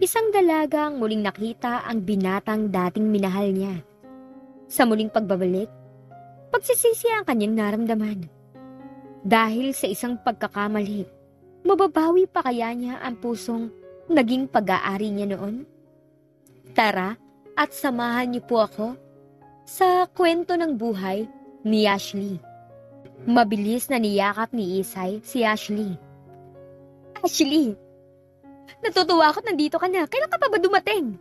Isang dalagang muling nakita ang binatang dating minahal niya. Sa muling pagbabalik, pagsisisi ang kanyang naramdaman. Dahil sa isang pagkakamali, mababawi pa kaya niya ang pusong naging pag-aari niya noon? Tara at samahan niyo po ako sa kwento ng buhay ni Ashley. Mabilis na niyakap ni Isay si Ashley. Ashley! Natutuwa ako't nandito ka na. Kailan ka pa ba dumating?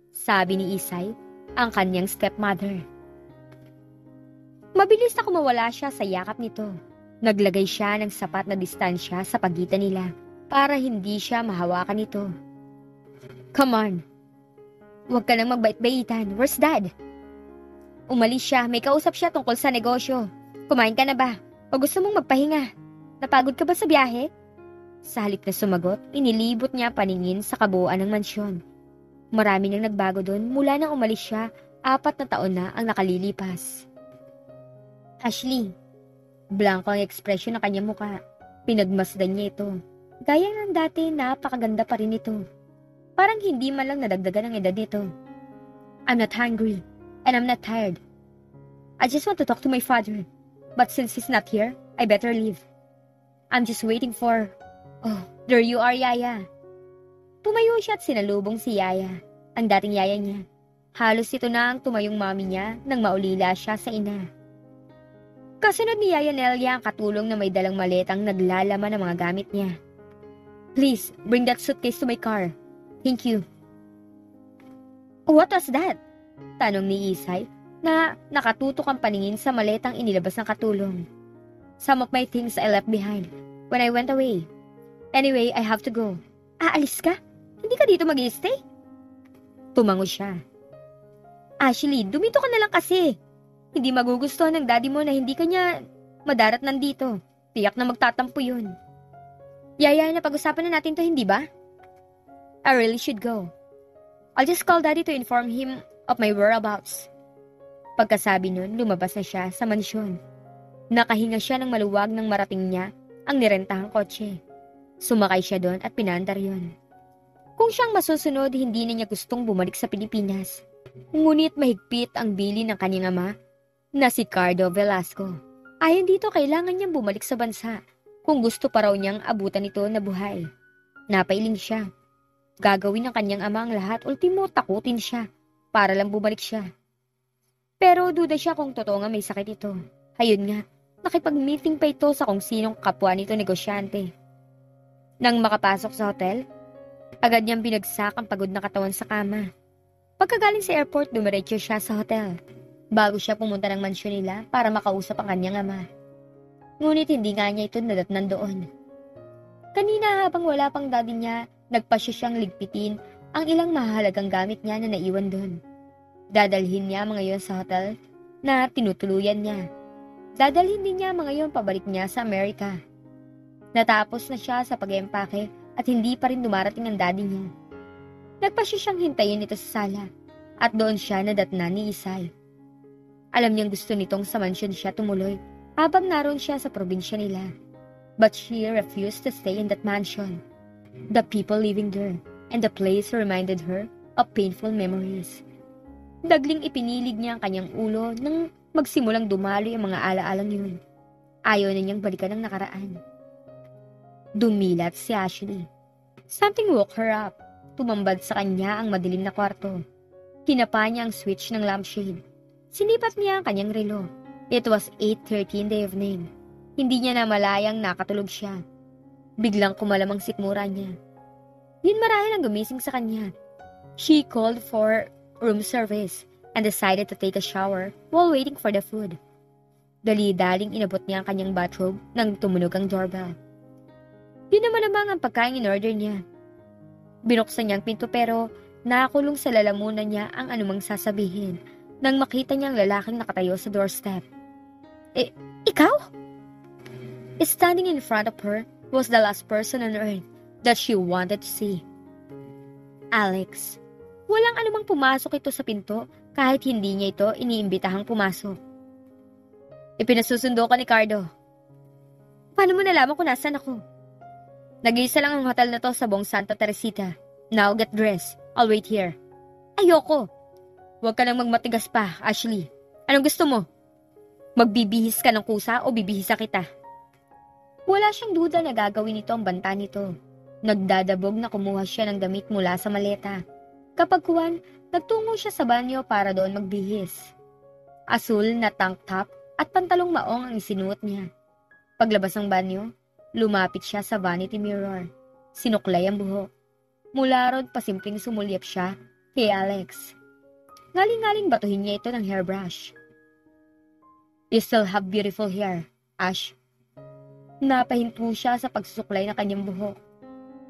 Sabi ni Isay, ang kanyang stepmother. Mabilis na kumawala siya sa yakap nito. Naglagay siya ng sapat na distansya sa pagitan nila para hindi siya mahawakan nito. Come on. Huwag ka nang magbait-baitan. Where's Dad? Umalis siya. May kausap siya tungkol sa negosyo. Kumain ka na ba? O gusto mong magpahinga? Napagod ka ba sa biyahe? Sa halip na sumagot, inilibot niya paningin sa kabuuan ng mansyon. Marami nang nagbago doon mula nang umalis siya, 4 na taon na ang nakalilipas. Ashley, blanko ang ekspresyon ng kanyang muka. Pinagmasdan niya ito. Gaya ng dati, napakaganda pa rin ito. Parang hindi man lang nadagdagan ang edad nito. I'm not hungry, and I'm not tired. I just want to talk to my father. But since he's not here, I better leave. I'm just waiting for... Oh, there you are, Yaya. Tumayo siya at sinalubong si Yaya, ang dating yaya niya. Halos ito na ang tumayong mami niya nang maulila siya sa ina. Kasunod ni Yaya Nelia ang katulong na may dalang maletang naglalaman ng mga gamit niya. Please, bring that suitcase to my car. Thank you. What was that? Tanong ni Isay na nakatutok ang paningin sa maletang inilabas ng katulong. Some of my things I left behind when I went away. Anyway, I have to go. Aalis ka? Hindi ka dito mag-i-stay? Tumango siya. Ashley, dumito ka na lang kasi. Hindi magugustuhan ng daddy mo na hindi ka niya madarat nandito. Tiyak na magtatampo yun. Yaya, napag-usapan na natin to, hindi ba? I really should go. I'll just call daddy to inform him of my whereabouts. Pagkasabi nun, lumabas na siya sa mansyon. Nakahinga siya ng maluwag nang marating niya ang nirentahang kotse. Sumakay siya doon at pinandar yun. Kung siyang masusunod, hindi na niya gustong bumalik sa Pilipinas. Ngunit mahigpit ang bili ng kanyang ama na si Cardo Velasco. Ayon dito, kailangan niyang bumalik sa bansa kung gusto pa raw niyang abutan ito na buhay. Napailing siya. Gagawin ng kanyang ama ang lahat, ultimo takutin siya para lang bumalik siya. Pero duda siya kung totoo nga may sakit ito. Ayun nga, nakipag-meeting pa ito sa kung sinong kapwa nito negosyante. Nang makapasok sa hotel, agad niyang binagsak ang pagod na katawan sa kama. Pagkagaling sa airport, dumiretso siya sa hotel bago siya pumunta ng mansyon nila para makausap ang kanyang ama. Ngunit hindi nga niya ito nadatnan doon. Kanina habang wala pang daddy niya, nagpasya siyang ligpitin ang ilang mahalagang gamit niya na naiwan doon. Dadalhin niya mga yon sa hotel na tinutuluyan niya. Dadalhin din niya mga yon pabalik niya sa Amerika. Natapos na siya sa pag-empake at hindi pa rin dumarating ang daddy niya. Nagpasya siyang hintayin ito sa sala at doon siya nadatnan ni Isay. Alam niyang gusto nitong sa mansyon siya tumuloy habang naroon siya sa probinsya nila. But she refused to stay in that mansion. The people living there and the place reminded her of painful memories. Dagling ipinilig niya ang kanyang ulo nang magsimulang dumaloy ang mga ala-alang yun. Ayaw na niyang balikan ang nakaraan. Dumilat si Ashley. Something woke her up. Tumambad sa kanya ang madilim na kwarto. Kinapa niya ang switch ng lampshade. Sinipat niya ang kanyang relo. It was 8:30 in the evening. Hindi niya namalayang nakatulog siya. Biglang kumalamang sikmura niya. Yun marahil ang gumising sa kanya. She called for room service and decided to take a shower while waiting for the food. Dali-daling inabot niya ang kanyang bathrobe nang tumunog ang doorbell. Yun naman ang pagkain in-order niya. Binuksan niya ang pinto pero nakakulong sa lalamunan niya ang anumang sasabihin nang makita niya ang lalaking nakatayo sa doorstep. Ikaw? Standing in front of her was the last person on earth that she wanted to see. Alex. Walang anumang pumasok ito sa pinto kahit hindi niya ito iniimbitahang pumasok. Ipinasusundo ka ni Cardo. Paano mo nalaman kung nasan ako? Nag-iisa lang ang hotel na to sa buong Santa Teresita. Now get dressed. I'll wait here. Ayoko. Huwag ka nang magmatigas pa, Ashley. Anong gusto mo? Magbibihis ka ng kusa o bibihisa kita? Wala siyang duda na gagawin ito ang banta nito. Nagdadabog na kumuha siya ng damit mula sa maleta. Kapagkuhan, nagtungo siya sa banyo para doon magbihis. Asul na tank top at pantalong maong ang isinuot niya. Paglabas ng banyo, lumapit siya sa vanity mirror. Sinuklay ang buhok. Mula ron, pasimpleng sumulyap siya kay Alex. Ngaling-ngaling batuhin niya ito ng hairbrush. You still have beautiful hair, Ash. Napahinto siya sa pagsusuklay ng kanyang buhok.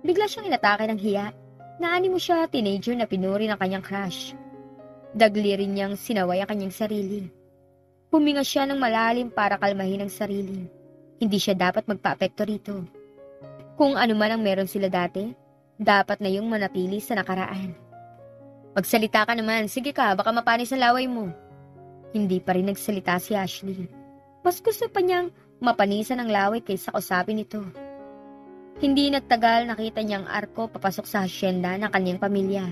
Bigla siyang inatake ng hiya. Naani mo siya, teenager na pinuri ng kanyang crush. Dagli rin niyang sinaway ang kanyang sarili. Huminga siya ng malalim para kalmahin ang sarili. Hindi siya dapat magpa-apekto rito. Kung ano man ang meron sila dati, dapat na yung manatili sa nakaraan. Magsalita ka naman, sige ka, baka mapanis sa laway mo. Hindi pa rin nagsalita si Ashley. Mas gusto pa niyang mapanisan ang laway kaysa kausapin ito. Hindi nagtagal nakita niyang arko papasok sa hasyenda ng kanyang pamilya.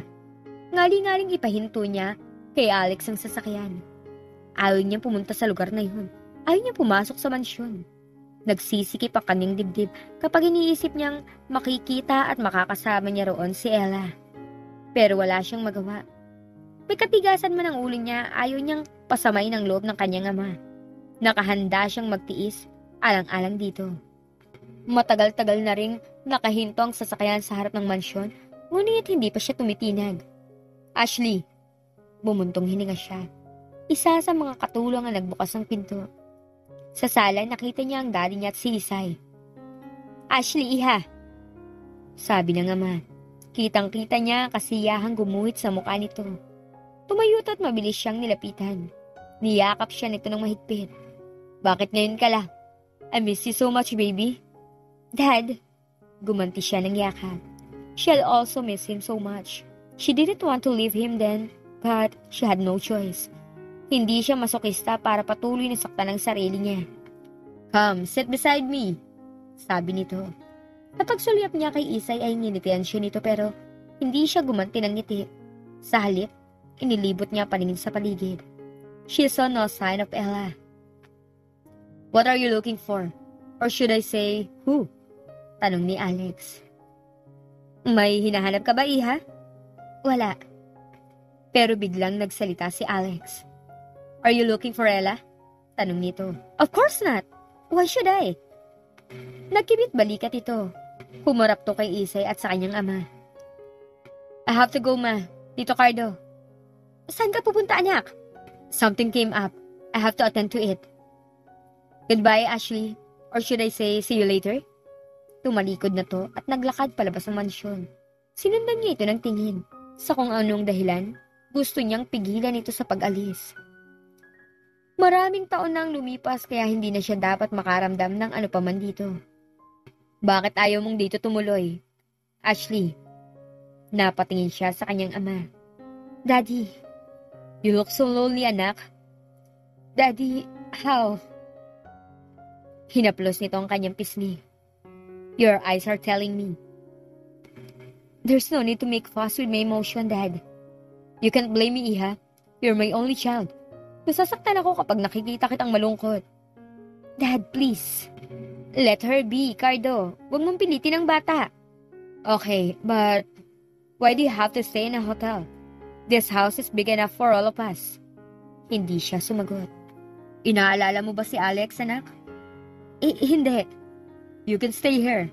Ngali-ngaling ipahinto niya kay Alex ang sasakyan. Ayaw niya pumunta sa lugar na yun. Ayaw niya pumasok sa mansyon. Nagsisikip ang kanyang dibdib kapag iniisip niyang makikita at makakasama niya roon si Ella. Pero wala siyang magawa. May katigasan man ang ulo niya, ayaw niyang pasamay ng loob ng kanyang ama. Nakahanda siyang magtiis, alang-alang dito. Matagal-tagal na ring nakahinto ang sasakyan sa harap ng mansyon, ngunit hindi pa siya tumitinag. Ashley, bumuntong hininga siya. Isa sa mga katulong ang nagbukas ng pinto. Sa sala, nakita niya ang daddy niya at si Isay. Ashley, iha, sabi ng ama. Kitang-kita niya ang kasiyahang gumuhit sa mukha nito. Tumayo at mabilis siyang nilapitan. Niyakap siya nito ng mahigpit. Bakit ngayon ka lang? I miss you so much, baby. Dad, gumanti siya ng yakap. She'll also miss him so much. She didn't want to leave him then, but she had no choice. Hindi siya masokista para patuloy na saktan ang sarili niya. Come, sit beside me, sabi nito. Kapag sulyap niya kay Isay ay nginitian siya nito pero hindi siya gumanti ng ngiti. Sa halip, inilibot niya paningin sa paligid. She saw no sign of Ella. What are you looking for? Or should I say, who? Tanong ni Alex. May hinahanap ka ba, iha? Wala. Pero biglang nagsalita si Alex. Are you looking for Ella? Tanong nito. Of course not. Why should I? Nagkibit balikat ito. Humarap to kay Isay at sa kanyang ama. I have to go, ma. Tito Cardo. Saan ka pupunta, anak? Something came up. I have to attend to it. Goodbye, Ashley. Or should I say, see you later? Tumalikod na to at naglakad palabas ng mansyon. Sinundan niya ito ng tingin. Sa kung anong dahilan, gusto niyang pigilan ito sa pag-alis. Maraming taon nang lumipas kaya hindi na siya dapat makaramdam ng ano paman dito. Bakit ayaw mong dito tumuloy? Ashley. Napatingin siya sa kanyang ama. Daddy, you look so lonely, anak. Daddy, how? Hinaplos nito ang kanyang pisngi. Your eyes are telling me. There's no need to make fuss with my emotion, Dad. You can't blame me, iha. You're my only child. Nasasaktan ako kapag nakikita kitang malungkot. Dad, please. Let her be, Cardo. Huwag mong pilitin ang bata. Okay, but why do you have to stay in a hotel? This house is big enough for all of us. Hindi siya sumagot. Inaalala mo ba si Alex, anak? Hindi. You can stay here.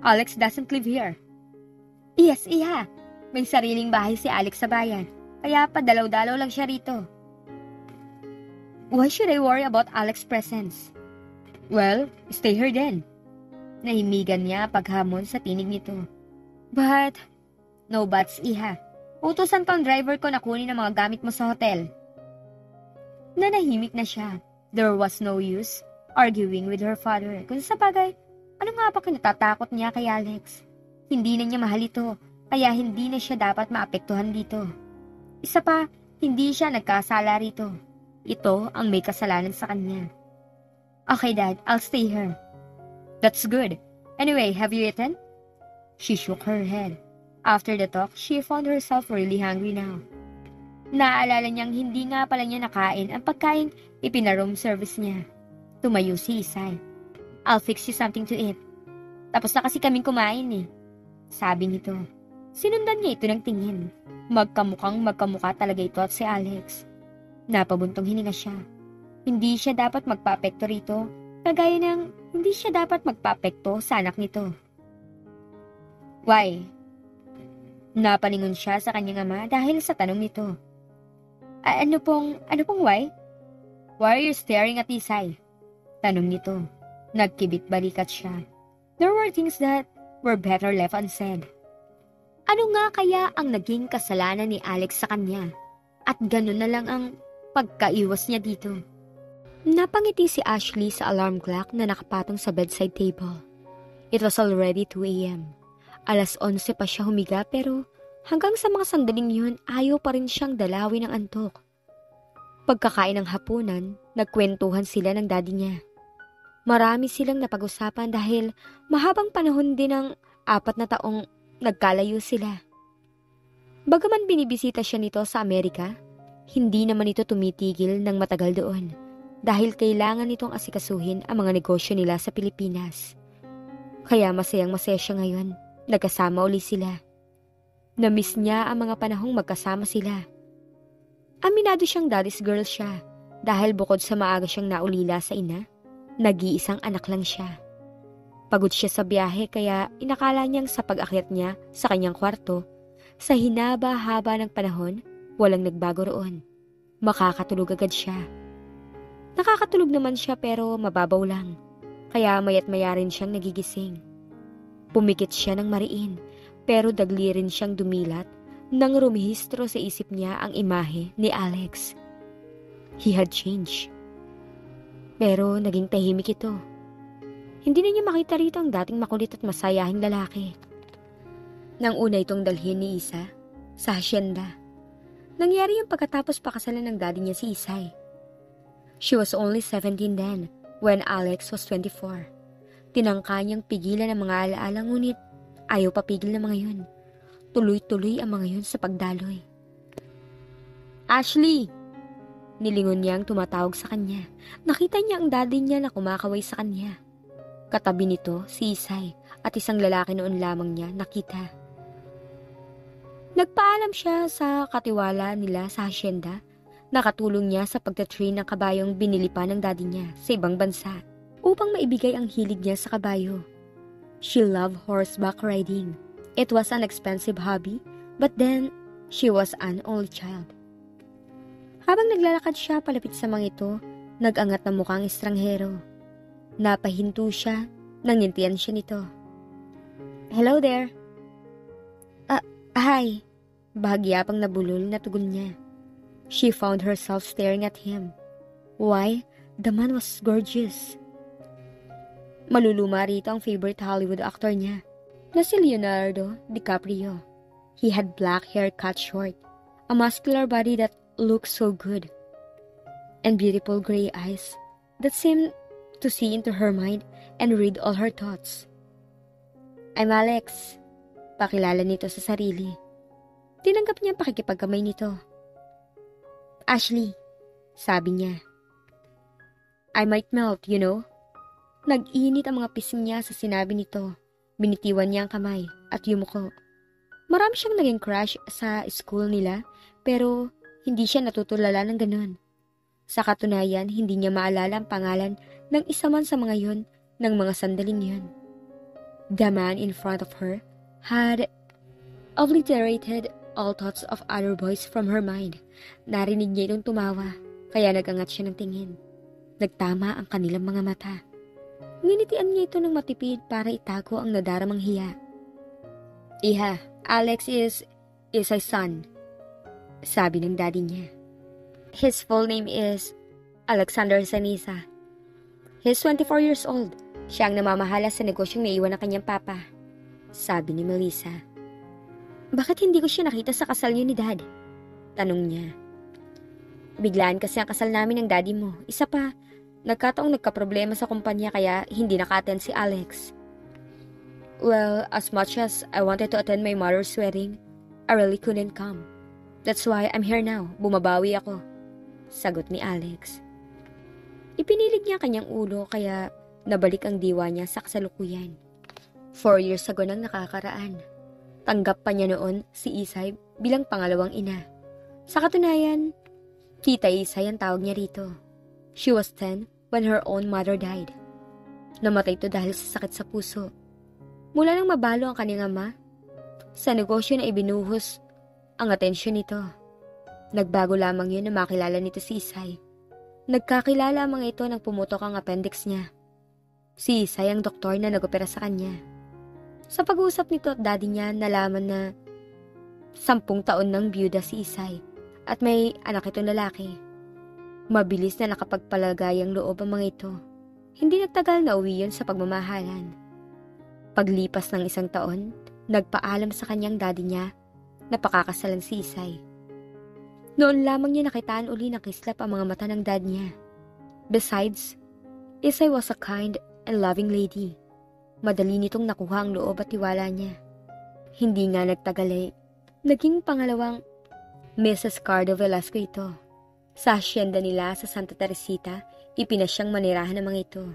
Alex doesn't live here. Yes, iha. May sariling bahay si Alex sa bayan. Kaya padalaw-dalaw lang siya rito. Why should I worry about Alex's presence? Well, stay here then. Nahimigan niya paghamon sa tinig nito. But, no buts, iha. Utusan tong driver ko na kunin ang mga gamit mo sa hotel. Nanahimik na siya. There was no use arguing with her father. Kung sa bagay, ano nga ba kinatatakot niya kay Alex? Hindi na niya mahal ito, kaya hindi na siya dapat maapektuhan dito. Isa pa, hindi siya nagkasala rito. Ito ang may kasalanan sa kanya. Okay, Dad, I'll stay here. That's good. Anyway, have you eaten? She shook her head. After the talk, she found herself really hungry now. Naaalala niyang hindi nga pala niya nakain ang pagkain ipinaroom service niya. Tumayo si Isay. I'll fix you something to eat. Tapos na kasi kaming kumain eh. Sabi nito. Sinundan niya ito ng tingin. Magkamukha talaga ito at si Alex. Napabuntong hininga siya. Hindi siya dapat magpa-apekto rito, kagaya ng hindi siya dapat magpa-apekto sa anak nito. Why? Napalingon siya sa kanyang ama dahil sa tanong nito. Ano pong why? Why are you staring at Isay? Tanong nito. Nagkibit balikat siya. There were things that were better left unsaid. Ano nga kaya ang naging kasalanan ni Alex sa kanya? At ganun na lang ang pagkaiwas niya dito. Napangiti si Ashley sa alarm clock na nakapatong sa bedside table. It was already 2 a.m. Alas 11 pa siya humiga pero hanggang sa mga sandaling yun ayaw pa rin siyang dalawin ng antok. Pagkakain ng hapunan, nagkwentuhan sila ng daddy niya. Marami silang napag-usapan dahil mahabang panahon din ng 4 na taong nagkalayo sila. Bagaman binibisita siya nito sa Amerika, hindi naman ito tumitigil ng matagal doon dahil kailangan nitong asikasuhin ang mga negosyo nila sa Pilipinas. Kaya masayang-masaya siya ngayon, nagkasama uli sila. Namiss niya ang mga panahong magkasama sila. Aminado siyang daddy's girl siya dahil bukod sa maaga siyang naulila sa ina, nag-iisang anak lang siya. Pagod siya sa biyahe kaya inakala niyang sa pag-akyat niya sa kanyang kwarto, sa hinaba-haba ng panahon, walang nagbago roon. Makakatulog agad siya. Nakakatulog naman siya pero mababaw lang, kaya mayat maya rin siyang nagigising. Pumikit siya ng mariin, pero dagli rin siyang dumilat nang rumihistro sa isip niya ang imahe ni Alex. He had changed. Pero naging tahimik ito. Hindi na niya makita rito ang dating makulit at masayahing lalaki. Nang una itong dalhin ni Isa sa hasyenda. Nangyari yung pagkatapos pakasalan ng daddy niya si Isay. She was only 17 then, when Alex was 24. Tinangka niyang pigilan ang mga alaala ngunit ayaw papigil ng mga yun. Tuloy-tuloy ang mga yun sa pagdaloy. Ashley! Nilingon niya ang tumatawag sa kanya. Nakita niya ang daddy niya na kumakaway sa kanya. Katabi nito si Isay at isang lalaki noon lamang niya nakita. Nagpaalam siya sa katiwala nila sa hasyenda. Nakatulong niya sa pagtatrain ng kabayong binili pa ng daddy niya sa ibang bansa upang maibigay ang hilig niya sa kabayo. She loved horseback riding. It was an expensive hobby, but then she was an only child. Habang naglalakad siya palapit sa mga ito, nag-angat na mukhang estranghero. Napahinto siya nang nintiyan siya nito. Hello there. Hi. Bahagya pang nabulol na tugon niya. She found herself staring at him. Why, the man was gorgeous. Maluluma rito ang favorite Hollywood actor niya, na si Leonardo DiCaprio. He had black hair cut short, a muscular body that looked so good, and beautiful gray eyes that seemed to see into her mind and read all her thoughts. I'm Alex, pakilala nito sa sarili. Tinanggap niya ang pakikipagkamay nito. Ashley, sabi niya. I might melt, you know. Nag-init ang mga pising niya sa sinabi nito. Binitiwan niya ang kamay at yumuko. Marami siyang naging crush sa school nila, pero hindi siya natutulala ng ganun. Sa katunayan, hindi niya maalala ang pangalan ng isa man sa mga yon ng mga sandaling yun. The man in front of her had obliterated all thoughts of other boys from her mind. Narinig niya itong tumawa, kaya nagangat siya ng tingin. Nagtama ang kanilang mga mata. Nginitian niya ito ng matipid para itago ang nadaramang hiya. Iha, Alex is a son, sabi ng daddy niya. His full name is Alexander Sanisa. He's 24 years old. Siya ang namamahala sa negosyong naiwan ng kanyang papa, sabi ni Melissa. Bakit hindi ko siya nakita sa kasal niyo ni Dad? Tanong niya. Biglaan kasi ang kasal namin ng daddy mo. Isa pa, nagkataong nagkaproblema sa kumpanya kaya hindi naka-attend si Alex. Well, as much as I wanted to attend my mother's wedding, I really couldn't come. That's why I'm here now. Bumabawi ako. Sagot ni Alex. Ipinilig niya kanyang ulo kaya nabalik ang diwa niya sa kasalukuyan. 4 years ago nang nakakaraan. Tanggap pa niya noon si Isay bilang pangalawang ina. Sa katunayan, Tita Isay ang tawag niya rito. She was 10 when her own mother died. Namatay ito dahil sa sakit sa puso. Mula nang mabalo ang kanyang ama, sa negosyo na ibinuhos ang atensyon nito. Nagbago lamang yun na makilala nito si Isay. Nagkakilala ang mga ito nang pumutok ang appendix niya. Si Isay ang doktor na nag-opera sa kanya. Sa pag-uusap nito at daddy niya, nalaman na 10 taon nang byuda si Isay at may anak itong lalaki. Mabilis na nakapagpalagay ang loob ang mga ito. Hindi nagtagal na uwi yun sa pagmamahalan. Paglipas ng 1 taon, nagpaalam sa kanyang daddy niya na pakakasalan si Isay. Noon lamang niya nakitaan uli ng kislap ang mga mata ng dad niya. Besides, Isay was a kind and loving lady. Madali nitong nakuha ang loob at tiwala niya. Hindi nga nagtagal ay naging pangalawang Mrs. Cardo Velasco ito. Sa hasyenda nila sa Santa Teresita, ipinasyang manirahan ng mga ito.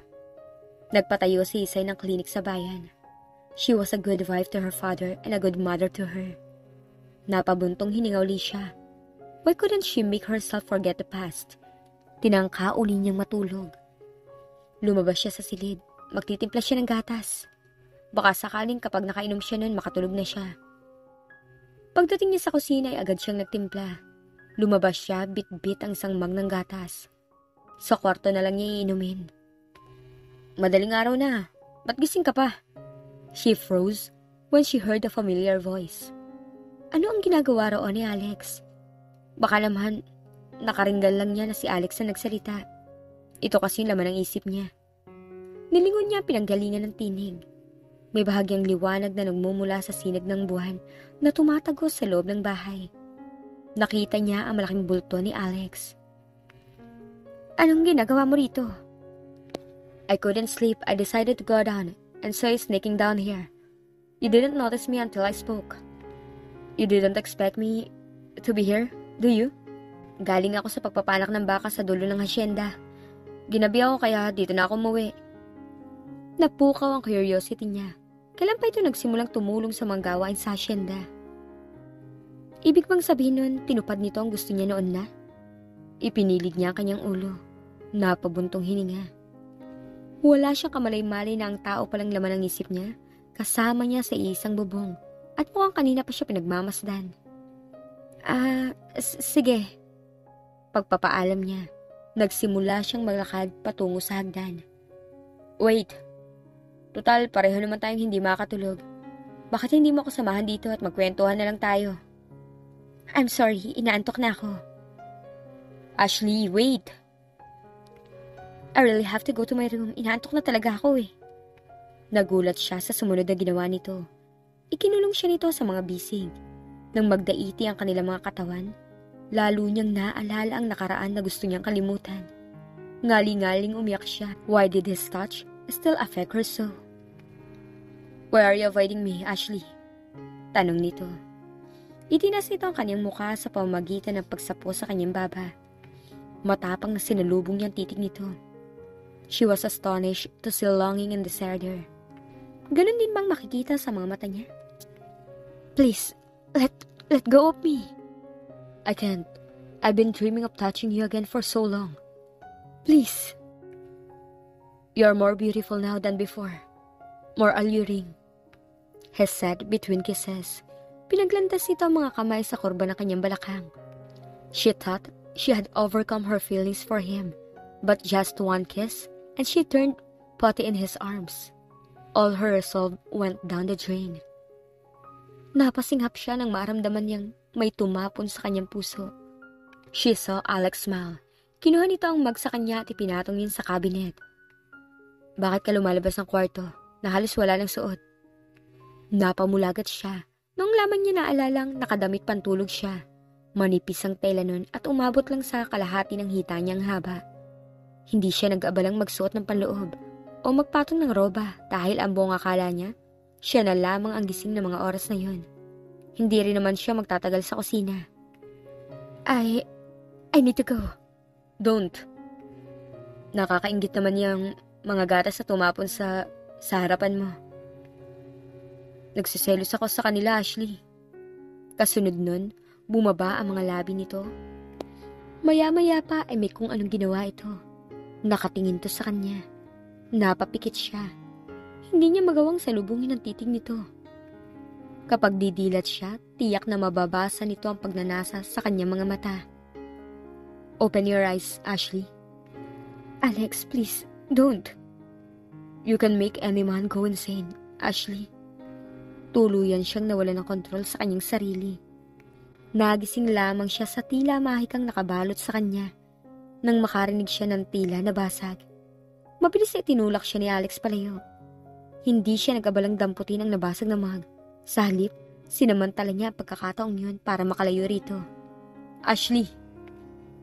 Nagpatayo si Isay ng klinik sa bayan. She was a good wife to her father and a good mother to her. Napabuntong hininga uli siya. Why couldn't she make herself forget the past? Tinangka uli niyang matulog. Lumabas siya sa silid. Magtitimpla siya ng gatas. Baka sakaling kapag nakainom siya nun, makatulog na siya. Pagdating niya sa kusina ay agad siyang nagtimpla. Lumabas siya, bit-bit ang isang mug ng gatas. Sa kwarto na lang niya iinumin. Madaling araw na. Ba't gising ka pa? She froze when she heard a familiar voice. Ano ang ginagawa roon ni Alex? Baka naman, nakaringgan lang niya na si Alex na nagsalita. Ito kasi yung laman ng isip niya. Nilingon niya pinanggalingan ng tinig. May bahagyang liwanag na nagmumula sa sinag ng buwan na tumatagos sa loob ng bahay. Nakita niya ang malaking bulto ni Alex. Anong ginagawa mo rito? I couldn't sleep. I decided to go down and so I sneaking down here. You didn't notice me until I spoke. You didn't expect me to be here, do you? Galing ako sa pagpapanak ng baka sa dulo ng hasyenda. Ginabi ako kaya dito na ako umuwi. Napukaw ang curiosity niya. Kailan pa ito nagsimulang tumulong sa mga gawain sa hasyenda? Ibig bang sabihin nun, tinupad nito ang gusto niya noon na? Ipinilig niya ang kanyang ulo. Napabuntong hininga. Wala siyang kamalay-malay na ang tao palang laman ng isip niya, kasama niya sa isang bubong, at mukhang kanina pa siya pinagmamasdan. Sige. Pagpapaalam niya, nagsimula siyang maglakad patungo sa hagdan. Wait. Total, pareho naman tayong hindi makatulog. Bakit hindi mo ako samahan dito at magkwentuhan na lang tayo? I'm sorry, inaantok na ako. Ashley, wait. I really have to go to my room. Inaantok na talaga ako eh. Nagulat siya sa sumunod na ginawa nito. Ikinulong siya nito sa mga bisig. Nang magdaiti ang kanilang mga katawan, lalo niyang naalala ang nakaraan na gusto niyang kalimutan. Ngali-ngaling umiyak siya. Why did his touch still affect her so? Why are you avoiding me, Ashley? Tanong nito. Itinas nito ang kanyang mukha sa pamamagitan ng pagsapo sa kanyang baba. Matapang na sinalubong niyang titig nito. She was astonished to see longing and desire there. Ganon din bang makikita sa mga mata niya? Please, let go of me. I can't. I've been dreaming of touching you again for so long. Please. You're more beautiful now than before. More alluring. He said between kisses. Pinaglandas nito ang mga kamay sa kurba ng kanyang balakang. She thought she had overcome her feelings for him, but just one kiss, and she turned putty in his arms. All her resolve went down the drain. Napasinghap siya nang maramdaman niyang may tumapon sa kanyang puso. She saw Alex smile. Kinuha nito ang mug sa kanya at ipinatong yun sa cabinet. Bakit ka lumalabas ng kwarto na halos wala ng suot? Napamulagat siya. Nung laman niya naalalang nakadamit pantulog siya. Manipis ang tela nun at umabot lang sa kalahati ng hita niyang haba. Hindi siya nag-abalang magsuot ng panloob o magpatong ng roba dahil ang buong akala niya Siya na lamang ang gising ng mga oras na yon. Hindi rin naman siya magtatagal sa kusina. I need to go. Don't. Nakakaingit naman yung mga gatas na tumapon sa harapan mo. Nagsiselos ako sa kanila, Ashley. Kasunod nun, bumaba ang mga labi nito. Maya-maya pa ay may kung anong ginawa ito. Nakatingin to sa kanya. Napapikit siya. Hindi niya magawang salubungin ang titig nito. Kapag didilat siya, tiyak na mababasa nito ang pagnanasa sa kanyang mga mata. Open your eyes, Ashley. Alex, please, don't. You can make any man go insane, Ashley. Tuluyan siyang nawalan ng kontrol sa kanyang sarili. Nagising lamang siya sa tila mahikang nakabalot sa kanya nang makarinig siya ng tila na basag. Mabilis na tinulak siya ni Alex palayo. Hindi siya nag-abalang damputin ang nabasag na mug. Sa halip, sinamantala niya ang pagkakataong yun para makalayo rito. Ashley!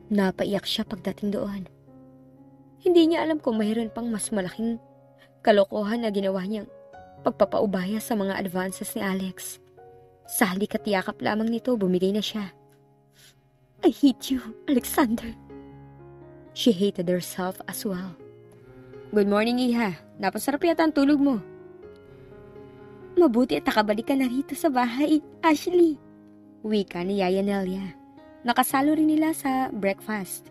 Napaiyak siya pagdating doon. Hindi niya alam kung mayroon pang mas malaking kalokohan na ginawa niyang pagpapaubaya sa mga advances ni Alex. Sa halik at yakap lamang nito, bumigay na siya. I hate you, Alexander. She hated herself as well. Good morning, Iha. Napasarap yata ang tulog mo. Mabuti at nakabalik ka na rito sa bahay, Ashley. Wika ni Yaya Nelia. Nakasalo rin nila sa breakfast.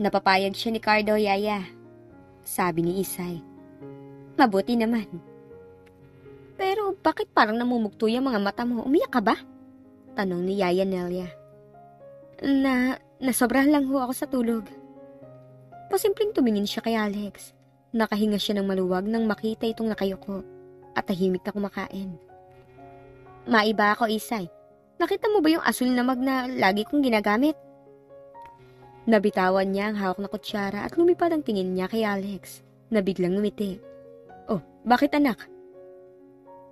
Napapayag siya ni Cardo, Yaya. Sabi ni Isay. Mabuti naman. Pero bakit parang namumugto yung mga mata mo? Umiyak ka ba? Tanong ni Yaya Nelia. Nasobrahan lang ho ako sa tulog. Pasimpleng tumingin siya kay Alex. Nakahinga siya ng maluwag nang makita itong nakayuko at tahimik na kumakain. Maiba ako, Isay. Nakita mo ba yung asul na mug na lagi kong ginagamit? Nabitawan niya ang hawak na kutsara at lumipad ang tingin niya kay Alex na biglang ngumiti. Oh, bakit anak?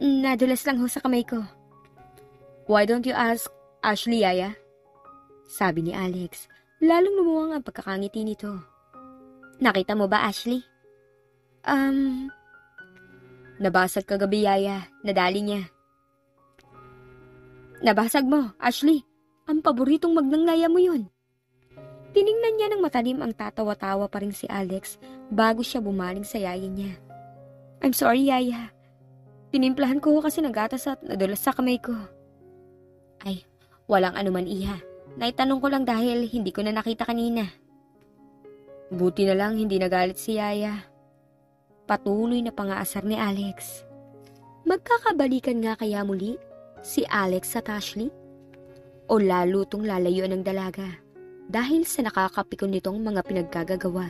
Nadulas lang ho sa kamay ko. Why don't you ask Ashley, Yaya? Sabi ni Alex, lalong lumuwang ang pagkakangiti nito. Nakita mo ba, Ashley? Nabasag kagabi, Yaya. Nadali niya. Nabasag mo, Ashley. Ang paboritong magnanglaya mo yun. Tiningnan niya ng matalim ang tatawa-tawa pa rin si Alex bago siya bumaling sa yaya niya. I'm sorry, Yaya. Tinimplahan ko kasi ng gatas at nadulas sa kamay ko. Ay, walang anuman, Iha. Naitanong ko lang dahil hindi ko na nakita kanina. Buti na lang hindi nagalit si Yaya. Patuloy na pangaasar ni Alex. Magkakabalikan nga kaya muli si Alex at Ashley? O lalo tong lalayuan ng dalaga dahil sa nakakapikon nitong mga pinaggagawa?